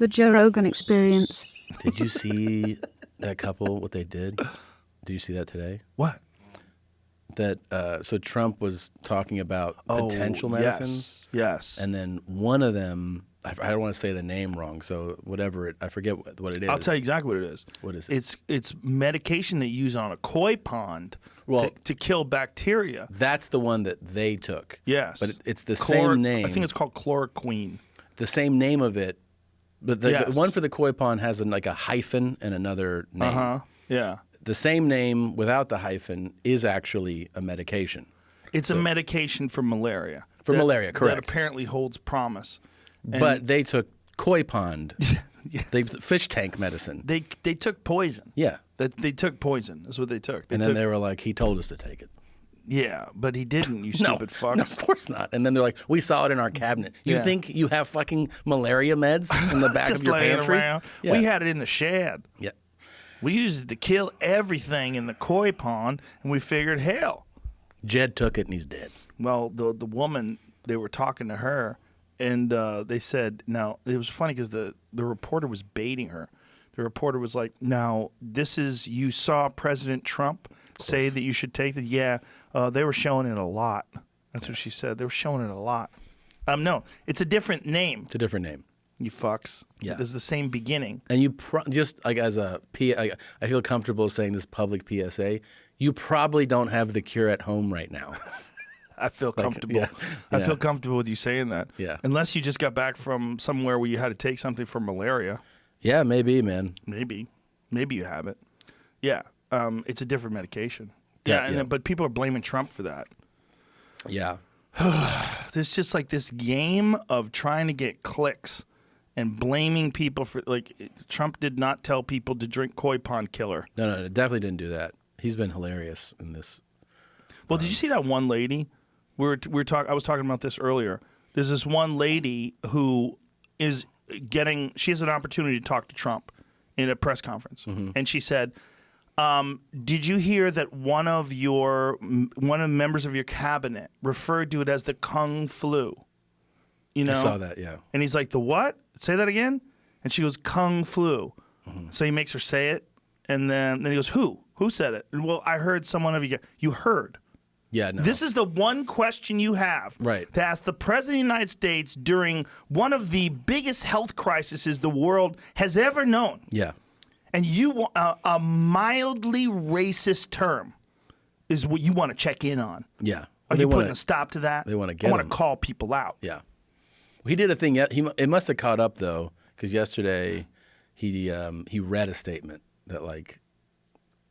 The Joe Rogan Experience. Did you see that couple, what they did? Did you see that today? What? That so Trump was talking about potential medicine. Yes. And then one of them, I don't want to say the name wrong, so whatever I forget what it is. I'll tell you exactly what it is. What is it? It's medication they use on a koi pond to kill bacteria. That's the one that they took. Yes. But it's the same name. I think it's called chloroquine. The same name of it, but the one for the koi pond has like a hyphen and another name. Yeah. The same name without the hyphen is actually a medication. It's a medication for malaria. For malaria, correct. That apparently holds promise. But they took koi pond, fish tank medicine. They took poison. Yeah. They took poison. That's what they took. Then they were like, he told us to take it. Yeah, but he didn't, you stupid fucks. No, of course not. And then they're like, we saw it in our cabinet. You think you have fucking malaria meds in the back of your pantry? Around. Yeah. We had it in the shed. Yeah. We used it to kill everything in the koi pond, and we figured, hell. Jed took it and he's dead. Well, the woman, they were talking to her, and they said, now, it was funny because the reporter was baiting her. The reporter was like, now, you saw President Trump say that you should take it? Yeah, they were showing it a lot. That's what she said. They were showing it a lot. No, it's a different name. It's a different name. You fucks. Yeah. It's the same beginning. And you just like as a I feel comfortable saying this public PSA. You probably don't have the cure at home right now. I feel comfortable. I feel comfortable with you saying that. Yeah. Unless you just got back from somewhere where you had to take something for malaria. Yeah, maybe, man. Maybe you have it. Yeah. It's a different medication. Yeah. But people are blaming Trump for that. Yeah. There's just like this game of trying to get clicks and blaming people for, like, Trump did not tell people to drink koi pond killer. No, definitely didn't do that. He's been hilarious in this. Well, did you see that one lady? I was talking about this earlier. There's this one lady who is she has an opportunity to talk to Trump in a press conference. Mm-hmm. And she said, did you hear that one of the members of your cabinet referred to it as the Kung flu? You know? I saw that, yeah. And he's like, the what? Say that again? And she goes, Kung flu. Mm-hmm. So he makes her say it. And then he goes, who? Who said it? And, well, I heard someone of you. You heard. Yeah, no. This is the one question you have to ask the President of the United States during one of the biggest health crises the world has ever known. Yeah. And you want a mildly racist term is what you want to check in on. Yeah. Are you putting a stop to that? They want to get I want to call people out. Yeah. He did a thing. It must have caught up, though, because yesterday he read a statement that, like,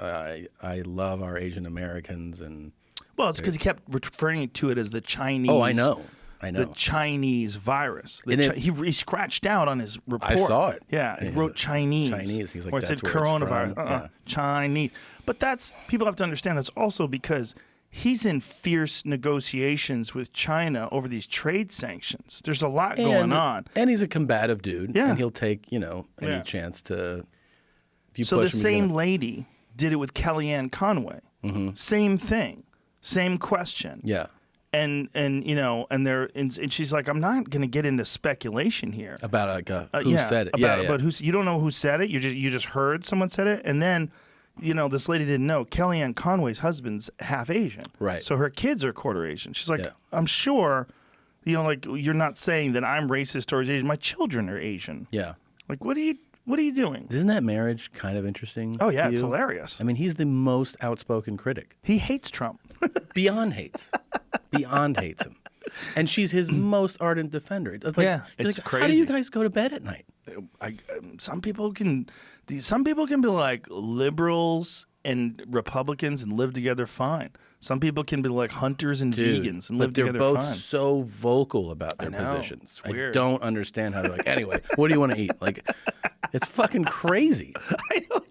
I love our Asian Americans and... Well, it's because he kept referring to it as the Chinese. Oh, I know. The Chinese virus. He scratched out on his report. I saw it. Yeah, he wrote Chinese. He's like, or it said coronavirus. Chinese. But people have to understand that's also because he's in fierce negotiations with China over these trade sanctions. There's a lot going on. And he's a combative dude. Yeah. And he'll take, any chance to... So the same lady did it with Kellyanne Conway. Mm-hmm. Same thing. Same question. Yeah. And she's like, I'm not going to get into speculation here about who said it. But you don't know who said it. You just heard someone said it, and then this lady didn't know Kellyanne Conway's husband's half Asian, right? So her kids are quarter Asian. She's like, I'm sure, you're not saying that I'm racist towards Asian. My children are Asian. Yeah. Like, what are you doing? Isn't that marriage kind of interesting? Oh yeah, it's hilarious. I mean, he's the most outspoken critic. He hates Trump. Beyond hates him, and she's his most ardent defender. It's like, it's crazy. How do you guys go to bed at night? Some people can be like liberals and Republicans and live together fine. Some people can be like hunters and vegans and live together fine. They're both so vocal about their positions. I don't understand how they're like, anyway, what do you want to eat? Like, it's fucking crazy. I know.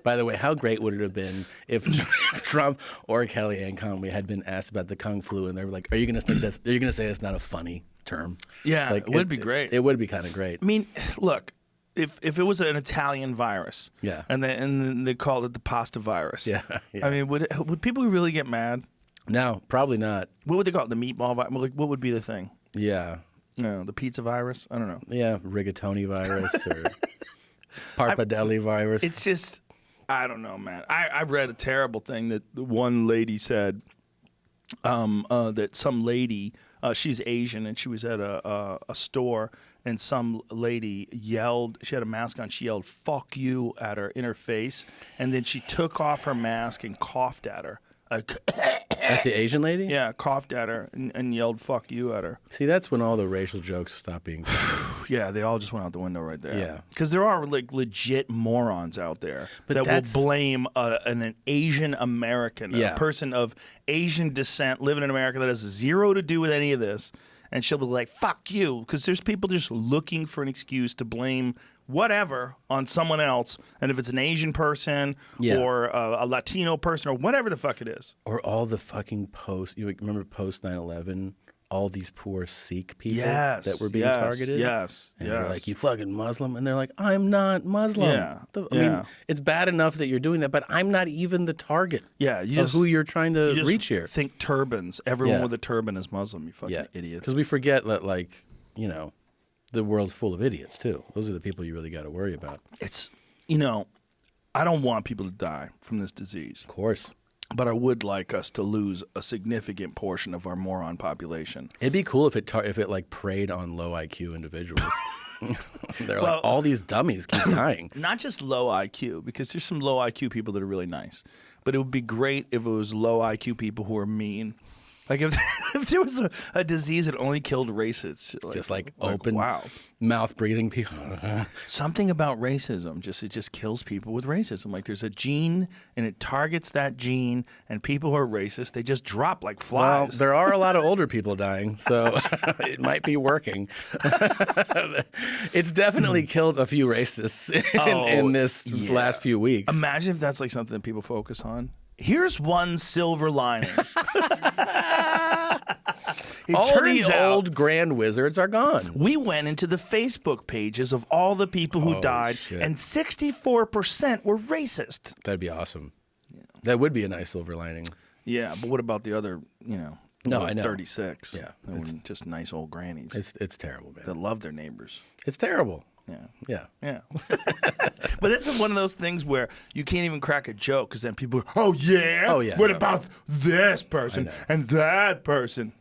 By the way, how great would it have been if Trump or Kellyanne Conway had been asked about the Kung flu and they were like, are you going to say it's not a funny term? Yeah, like, it would be great. It would be kind of great. I mean, look, if it was an Italian virus, and they called it the pasta virus, I mean, would people really get mad? No, probably not. What would they call it? The meatball virus? Like, what would be the thing? Yeah. No, the pizza virus. I don't know. Yeah, rigatoni virus or Parpadelli virus. It's just, I don't know, man. I read a terrible thing that one lady said that some lady, she's Asian, and she was at a store, and some lady yelled, she had a mask on, she yelled, "Fuck you," at her in her face, and then she took off her mask and coughed at her. At the Asian lady? Yeah, coughed at her and yelled "fuck you" at her. See, that's when all the racial jokes stop being funny. Yeah, they all just went out the window right there. Yeah. Because there are like legit morons out there But that that's- will blame an Asian American, Yeah. a person of Asian descent living in America that has zero to do with any of this. And she'll be like, "Fuck you." Because there's people just looking for an excuse to blame whatever on someone else. And if it's an Asian person Yeah. or a Latino person or whatever the fuck it is. Or all the fucking posts. You remember post 9/11? All these poor Sikh people Yes. that were being yes, targeted? Yes. And yes. they're like, "You fucking Muslim?" And they're like, "I'm not Muslim." Yeah, I mean, yeah. it's bad enough that you're doing that, but I'm not even the target Yeah, you of just, who you're trying you to just reach here. think turbans. Everyone Yeah. with a turban is Muslim, you fucking Yeah, idiots. because we forget that, like, you know, the world's full of idiots too. Those are the people you really got to worry about. It's, I don't want people to die from this disease, Of course, but I would like us to lose a significant portion of our moron population. it'd be cool if it like preyed on low IQ individuals. They're Well- like, all these dummies keep dying. Not just low IQ, because there's some low IQ people that are really nice, but it would be great if it was low IQ people who are mean. Like if there was a disease that only killed racists, Just like open wow, mouth breathing people. something about racism it just kills people with racism. Like there's a gene and it targets that gene, and people who are racist, they just drop like Well, flies. there are a lot of older people dying, so it might be working. It's definitely killed a few racists in this yeah. last few weeks. Imagine if that's like something that people focus on. Here's one silver lining. It All the turns out old grand wizards are gone. we went into the Facebook pages of all the people who Oh, died, shit. and 64% were racist. That'd be awesome. That would be a nice silver lining. Yeah, but what about the other, No, I know. 36? Yeah, That were just nice old grannies It's terrible, man. that love their neighbors. It's terrible. Yeah. Yeah. Yeah. But this is one of those things where you can't even crack a joke because then people are, "Oh, yeah? Oh, yeah, What no. about this person and that person?"